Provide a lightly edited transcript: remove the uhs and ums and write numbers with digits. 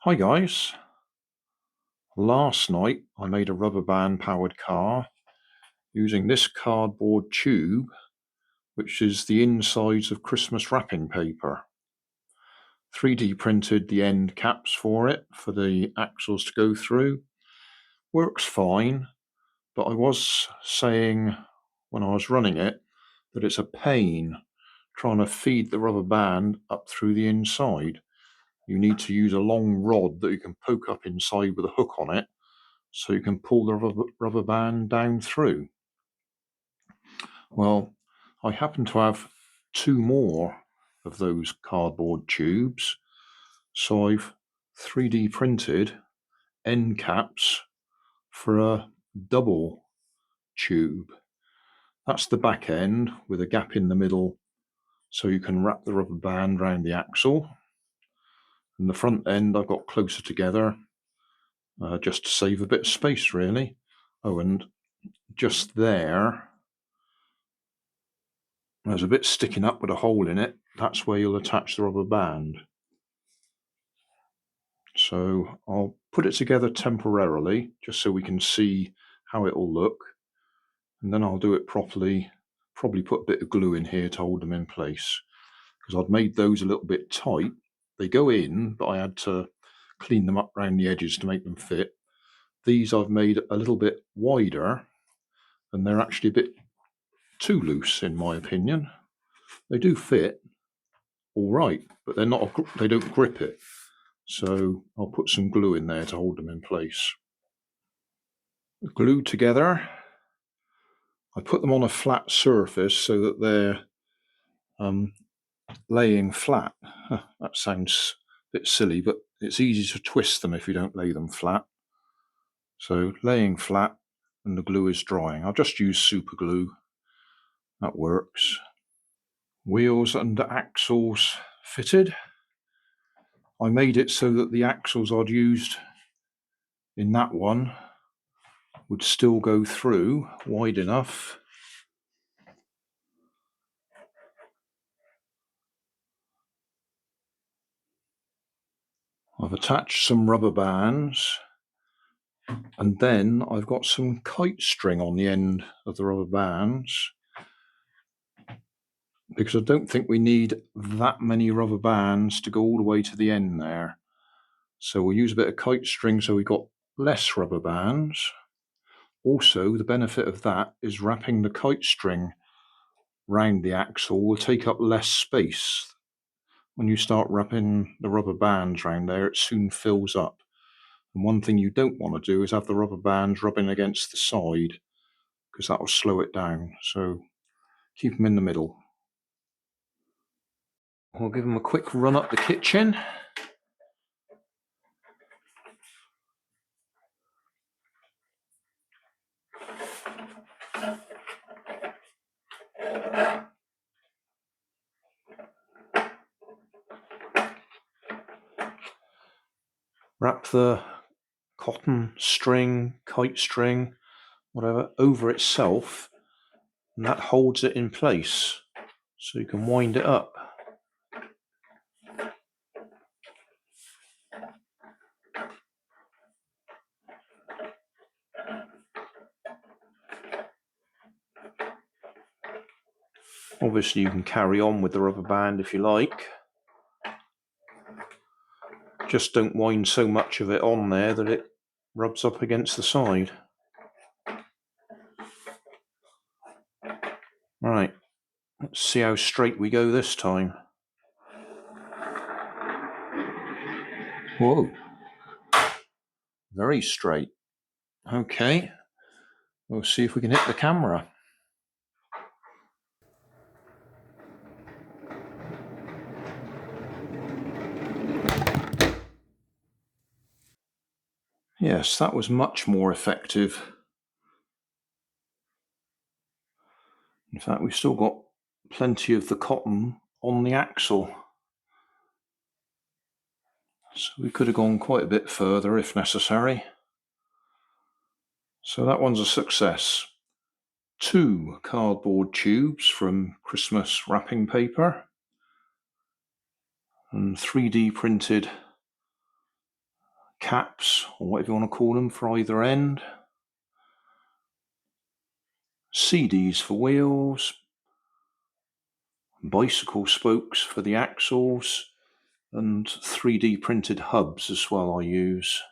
Hi guys, last night I made a rubber band powered car using this cardboard tube, which is the insides of Christmas wrapping paper. 3D printed the end caps for it, for the axles to go through. Works fine, but I was saying when I was running it that it's a pain trying to feed the rubber band up through the inside. You need to use a long rod that you can poke up inside with a hook on it, so you can pull the rubber band down through. Well, I happen to have two more of those cardboard tubes, so I've 3D printed end caps for a double tube. That's the back end with a gap in the middle so you can wrap the rubber band around the axle. And the front end I've got closer together, just to save a bit of space really. Oh, and just there's a bit sticking up with a hole in it. That's where you'll attach the rubber band. So I'll put it together temporarily just so we can see how it will look, and then I'll do it properly. Probably put a bit of glue in here to hold them in place, because I'd made those a little bit tight. They go in, but I had to clean them up around the edges to make them fit. These I've made a little bit wider, and they're actually a bit too loose in my opinion. They do fit all right, but they're not. They don't grip it. So I'll put some glue in there to hold them in place. Glued together, I put them on a flat surface so that they're laying flat. That sounds a bit silly, but it's easy to twist them if you don't lay them flat. So laying flat and the glue is drying. I'll just use super glue. That works. Wheels and axles fitted. I made it so that the axles I'd used in that one would still go through wide enough. I've attached some rubber bands, and then I've got some kite string on the end of the rubber bands, because I don't think we need that many rubber bands to go all the way to the end there. So we'll use a bit of kite string so we've got less rubber bands. Also, the benefit of that is wrapping the kite string round the axle will take up less space. When you start wrapping the rubber bands around there, it soon fills up. And one thing you don't want to do is have the rubber bands rubbing against the side, because that will slow it down. So keep them in the middle. I'll give them a quick run up the kitchen. Wrap the cotton string, kite string, whatever, over itself, and that holds it in place so you can wind it up. Obviously you can carry on with the rubber band if you like. Just don't wind so much of it on there that it rubs up against the side. Right, let's see how straight we go this time. Whoa, very straight. Okay, we'll see if we can hit the camera. Yes, that was much more effective. In fact, we've still got plenty of the cotton on the axle. So we could have gone quite a bit further if necessary. So that one's a success. 2 cardboard tubes from Christmas wrapping paper, and 3D printed caps, or whatever you want to call them, for either end. CDs for wheels. Bicycle spokes for the axles. And 3D printed hubs as well I use.